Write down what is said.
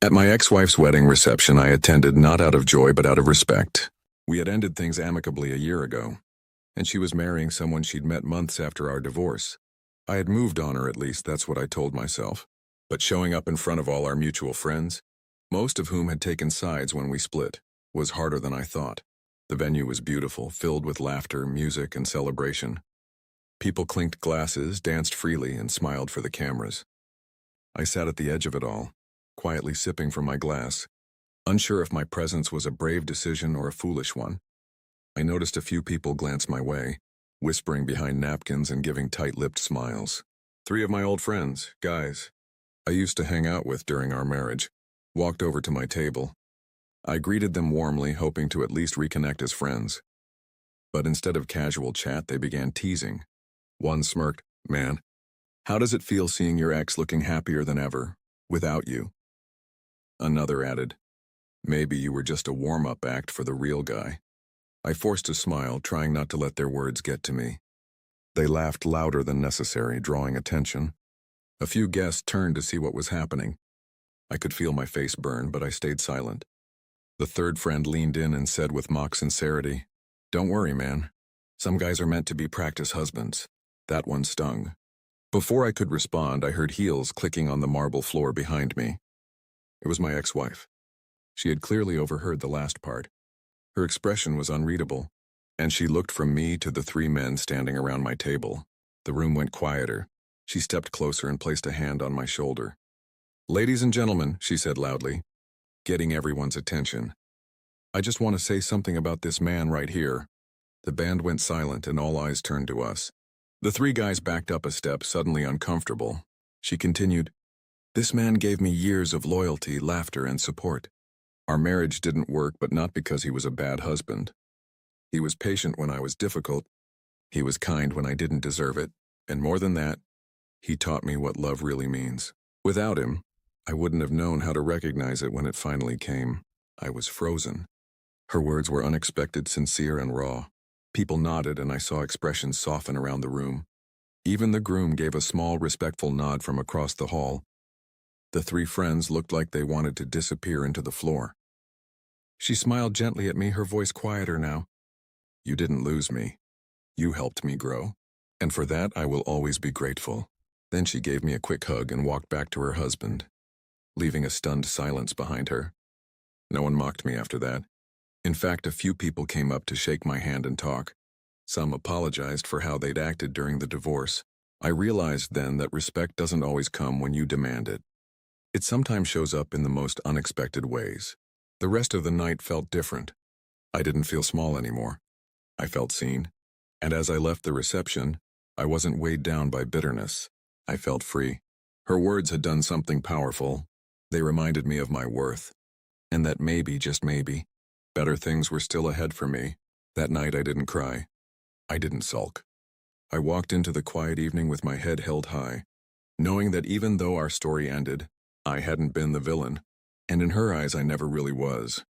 At my ex-wife's wedding reception, I attended not out of joy but out of respect. We had ended things amicably a year ago, and she was marrying someone she'd met months after our divorce. I had moved on, or at least that's what I told myself. But showing up in front of all our mutual friends, most of whom had taken sides when we split, was harder than I thought. The venue was beautiful, filled with laughter, music, and celebration. People clinked glasses, danced freely, and smiled for the cameras. I sat at the edge of it all, quietly sipping from my glass, unsure if my presence was a brave decision or a foolish one. I noticed a few people glance my way, whispering behind napkins and giving tight-lipped smiles. 3 of my old friends, guys, I used to hang out with during our marriage, walked over to my table. I greeted them warmly, hoping to at least reconnect as friends. But instead of casual chat, they began teasing. One smirked, "Man, how does it feel seeing your ex looking happier than ever, without you?" Another added, "Maybe you were just a warm-up act for the real guy." I forced a smile, trying not to let their words get to me. They laughed louder than necessary, drawing attention. A few guests turned to see what was happening. I could feel my face burn, but I stayed silent. The third friend leaned in and said with mock sincerity, "Don't worry, man. Some guys are meant to be practice husbands." That one stung. Before I could respond, I heard heels clicking on the marble floor behind me. It was my ex-wife. She had clearly overheard the last part. Her expression was unreadable, and she looked from me to the 3 men standing around my table. The room went quieter. She stepped closer and placed a hand on my shoulder. "Ladies and gentlemen," she said loudly, getting everyone's attention, "I just want to say something about this man right here." The band went silent and all eyes turned to us. The 3 guys backed up a step, suddenly uncomfortable. She continued, "This man gave me years of loyalty, laughter, and support. Our marriage didn't work, but not because he was a bad husband. He was patient when I was difficult. He was kind when I didn't deserve it. And more than that, he taught me what love really means. Without him, I wouldn't have known how to recognize it when it finally came. I was frozen." Her words were unexpected, sincere, and raw. People nodded, and I saw expressions soften around the room. Even the groom gave a small, respectful nod from across the hall. The 3 friends looked like they wanted to disappear into the floor. She smiled gently at me, her voice quieter now. "You didn't lose me. You helped me grow. And for that, I will always be grateful." Then she gave me a quick hug and walked back to her husband, leaving a stunned silence behind her. No one mocked me after that. In fact, a few people came up to shake my hand and talk. Some apologized for how they'd acted during the divorce. I realized then that respect doesn't always come when you demand it. It sometimes shows up in the most unexpected ways. The rest of the night felt different. I didn't feel small anymore. I felt seen. And as I left the reception, I wasn't weighed down by bitterness. I felt free. Her words had done something powerful. They reminded me of my worth. And that maybe, just maybe, better things were still ahead for me. That night I didn't cry. I didn't sulk. I walked into the quiet evening with my head held high, knowing that even though our story ended, I hadn't been the villain, and in her eyes I never really was.